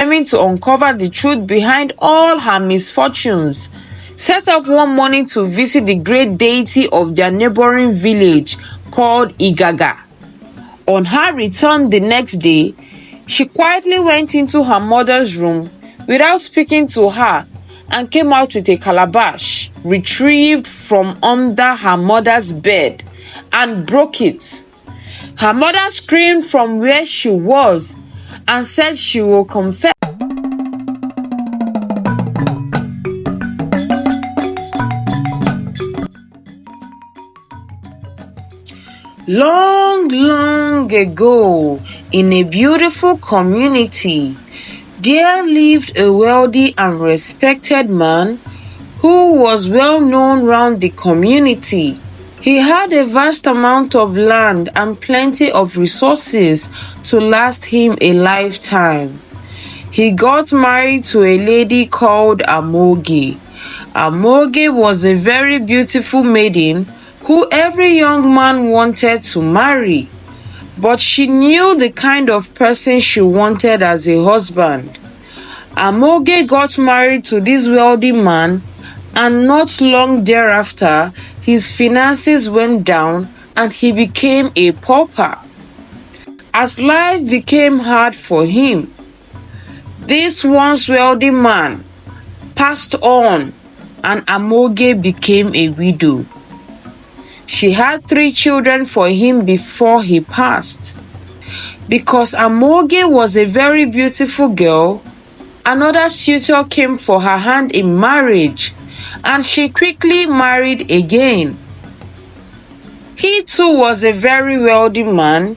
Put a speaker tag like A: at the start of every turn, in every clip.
A: determined to uncover the truth behind all her misfortunes, set off one morning to visit the great deity of their neighboring village called Igaga. On her return the next day, she quietly went into her mother's room without speaking to her and came out with a calabash retrieved from under her mother's bed and broke it. Her mother screamed from where she was and said she will confess. Long, long ago, in a beautiful community, there lived a wealthy and respected man who was well known round the community. He had a vast amount of land and plenty of resources to last him a lifetime. He got married to a lady called Amoge. Amoge was a very beautiful maiden who every young man wanted to marry, but she knew the kind of person she wanted as a husband. Amoge got married to this wealthy man, and not long thereafter, his finances went down and he became a pauper. As life became hard for him, this once wealthy man passed on and Amoge became a widow. She had 3 children for him before he passed. Because Amoge was a very beautiful girl, another suitor came for her hand in marriage, and she quickly married again. He too was a very wealthy man.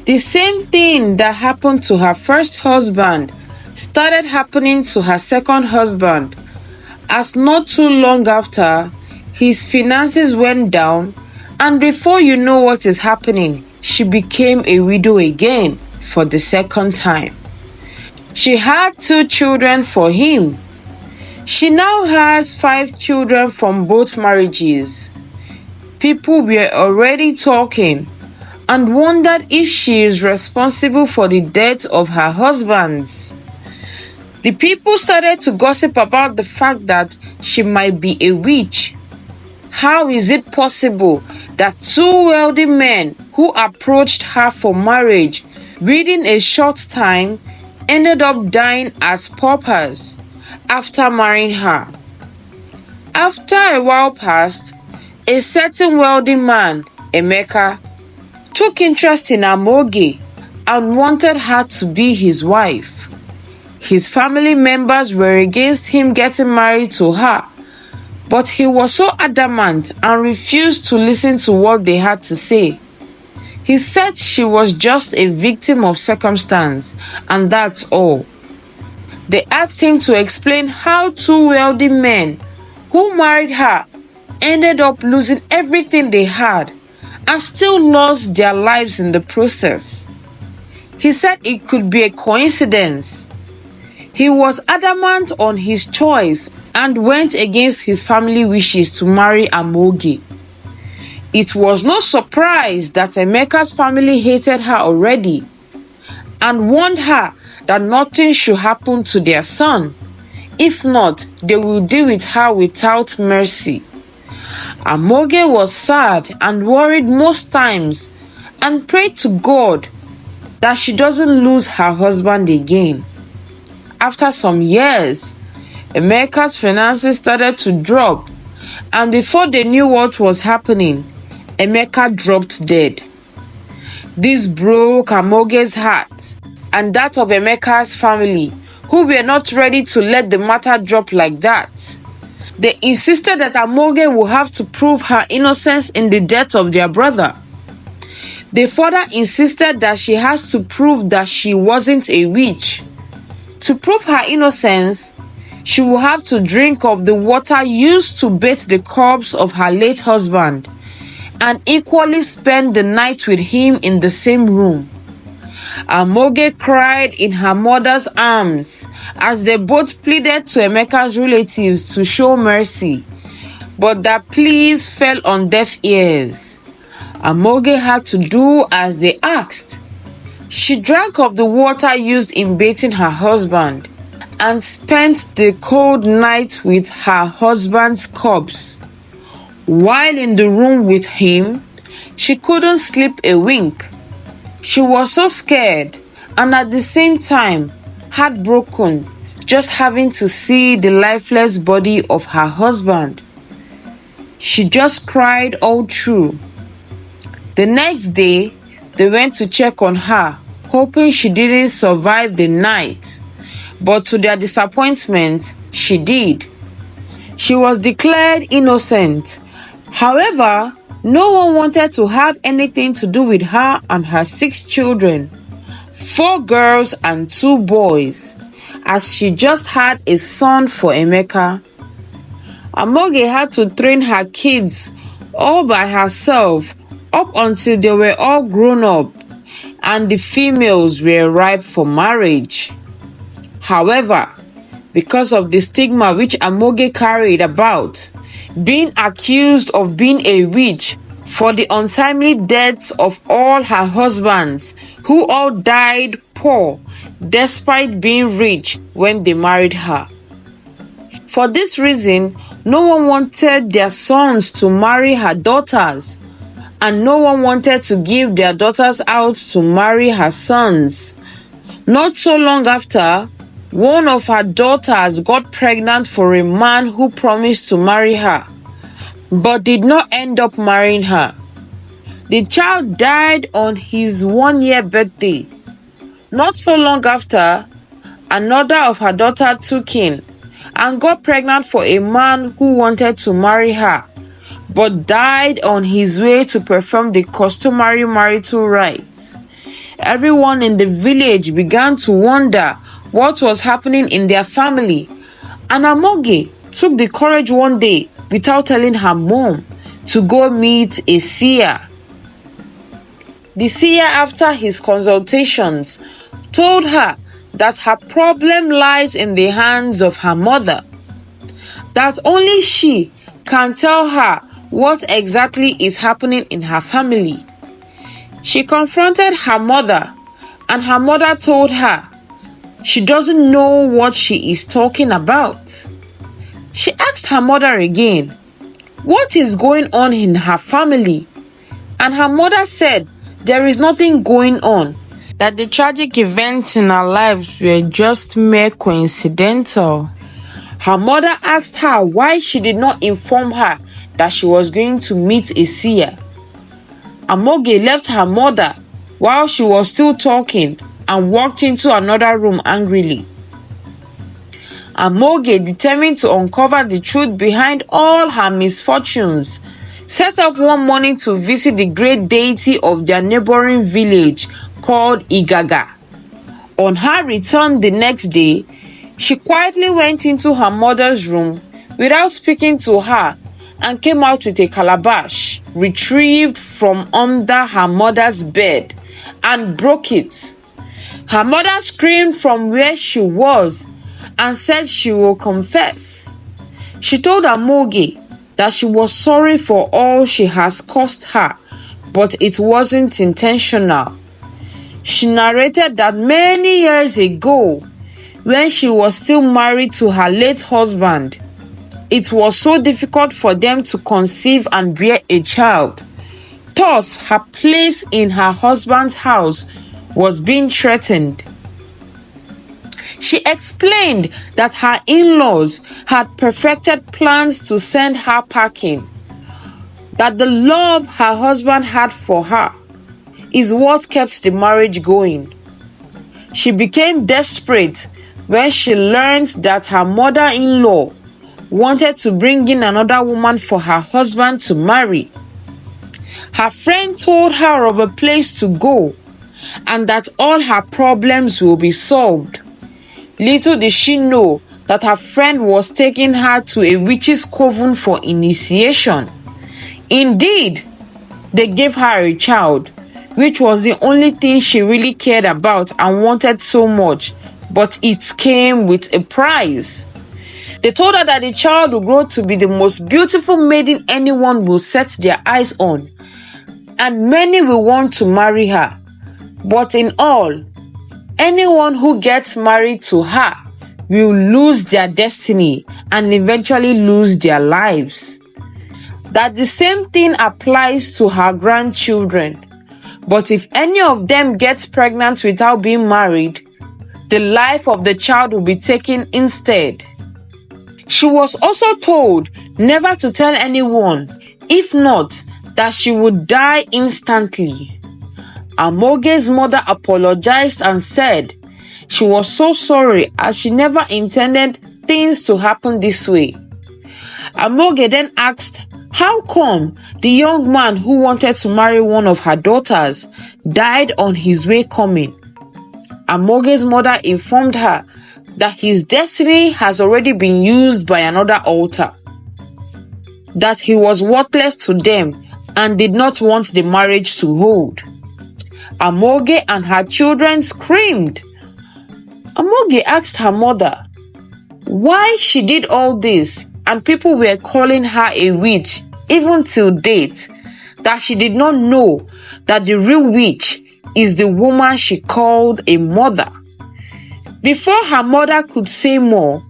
A: The same thing that happened to her first husband started happening to her second husband, as not too long after, his finances went down, and before you know what is happening, she became a widow again for the second time. She had 2 children for him. She now has 5 children from both marriages. People were already talking and wondered if she is responsible for the death of her husbands. The people started to gossip about the fact that she might be a witch. How is it possible that 2 wealthy men who approached her for marriage within a short time ended up dying as paupers after marrying her? After a while passed, a certain wealthy man, Emeka, took interest in Amoge and wanted her to be his wife. His family members were against him getting married to her, but he was so adamant and refused to listen to what they had to say. He said she was just a victim of circumstance, and that's all. They asked him to explain how 2 wealthy men who married her ended up losing everything they had and still lost their lives in the process. He said it could be a coincidence. He was adamant on his choice and went against his family wishes to marry Amoge. It was no surprise that Emeka's family hated her already and warned her that nothing should happen to their son. If not, they will deal with her without mercy. Amoge was sad and worried most times and prayed to God that she doesn't lose her husband again. After some years, Emeka's finances started to drop, and before they knew what was happening, Emeka dropped dead. This broke Amoge's heart and that of Emeka's family, who were not ready to let the matter drop like that. They insisted that Amoge would have to prove her innocence in the death of their brother. They further insisted that she has to prove that she wasn't a witch. To prove her innocence, she will have to drink of the water used to bathe the corpse of her late husband and equally spend the night with him in the same room. Amoge cried in her mother's arms as they both pleaded to Emeka's relatives to show mercy, but their pleas fell on deaf ears. Amoge had to do as they asked. She drank of the water used in bathing her husband and spent the cold night with her husband's corpse. While in the room with him, she couldn't sleep a wink. She was so scared and at the same time heartbroken just having to see the lifeless body of her husband. She just cried all through. The next day, they went to check on her, hoping she didn't survive the night. But to their disappointment, she did. She was declared innocent. However, no one wanted to have anything to do with her and her 6 children, 4 girls and 2 boys, as she just had a son for Emeka. Amoge had to train her kids all by herself up until they were all grown up and the females were ripe for marriage. However, because of the stigma which Amoge carried about, being accused of being a witch for the untimely deaths of all her husbands, who all died poor despite being rich when they married her. For this reason, no one wanted their sons to marry her daughters, and no one wanted to give their daughters out to marry her sons. Not so long after, one of her daughters got pregnant for a man who promised to marry her, but did not end up marrying her. The child died on his 1-year birthday. Not so long after, another of her daughters took in and got pregnant for a man who wanted to marry her, but died on his way to perform the customary marital rites. Everyone in the village began to wonder what was happening in their family, and Amoge took the courage one day, without telling her mom, to go meet a seer. The seer, after his consultations, told her that her problem lies in the hands of her mother, that only she can tell her what exactly is happening in her family. She confronted her mother, and her mother told her she doesn't know what she is talking about. She asked her mother again, what is going on in her family? And her mother said there is nothing going on, that the tragic events in her lives were just mere coincidental. Her mother asked her why she did not inform her that she was going to meet a seer. Amoge left her mother while she was still talking and walked into another room angrily. Amoge, determined to uncover the truth behind all her misfortunes, set off one morning to visit the great deity of their neighboring village called Igaga. On her return the next day, she quietly went into her mother's room without speaking to her and came out with a calabash retrieved from under her mother's bed and broke it. Her mother screamed from where she was and said she will confess. She told Amoge that she was sorry for all she has caused her, but it wasn't intentional. She narrated that many years ago, when she was still married to her late husband, it was so difficult for them to conceive and bear a child. Thus, her place in her husband's house was being threatened. She explained that her in-laws had perfected plans to send her packing, that the love her husband had for her is what kept the marriage going. She became desperate when she learned that her mother-in-law wanted to bring in another woman for her husband to marry. Her friend told her of a place to go and that all her problems will be solved. Little did she know that her friend was taking her to a witch's coven for initiation. Indeed, they gave her a child, which was the only thing she really cared about and wanted so much, but it came with a price. They told her that the child will grow to be the most beautiful maiden anyone will set their eyes on, and many will want to marry her. But in all, anyone who gets married to her will lose their destiny and eventually lose their lives. That the same thing applies to her grandchildren. But if any of them gets pregnant without being married, the life of the child will be taken instead. She was also told never to tell anyone, if not, that she would die instantly. Amoge's mother apologized and said she was so sorry as she never intended things to happen this way. Amoge then asked how come the young man who wanted to marry one of her daughters died on his way coming. Amoge's mother informed her that his destiny has already been used by another altar, that he was worthless to them and did not want the marriage to hold. Amoge and her children screamed. Amoge asked her mother why she did all this, and people were calling her a witch even till date, that she did not know that the real witch is the woman she called a mother. Before her mother could say more,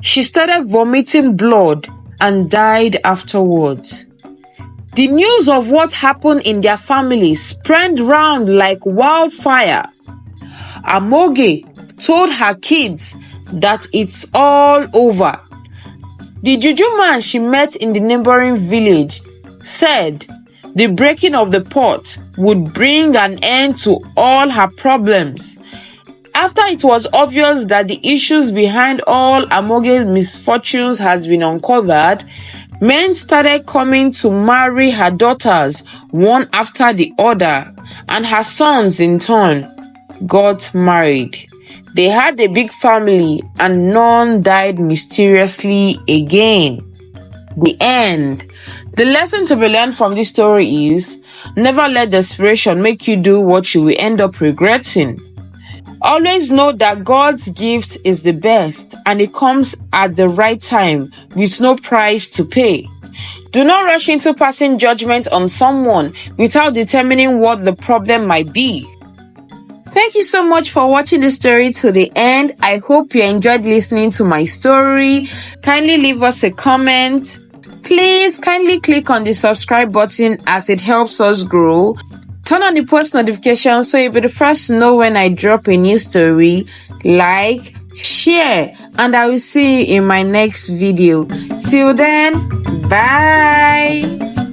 A: she started vomiting blood and died afterwards. The news of what happened in their family spread round like wildfire. Amoge told her kids that it's all over. The juju man she met in the neighboring village said the breaking of the pot would bring an end to all her problems. After it was obvious that the issues behind all Amoge's misfortunes has been uncovered, men started coming to marry her daughters one after the other, and her sons in turn got married. They had a big family and none died mysteriously again. The end. The lesson to be learned from this story is never let desperation make you do what you will end up regretting. Always know that God's gift is the best and it comes at the right time with no price to pay. Do not rush into passing judgment on someone without determining what the problem might be. Thank you so much for watching the story to the end. I hope you enjoyed listening to my story. Kindly leave us a comment. Please kindly click on the subscribe button as it helps us grow. Turn on the post notifications so you'll be the first to know when I drop a new story. Like, share, and I will see you in my next video. Till then, bye.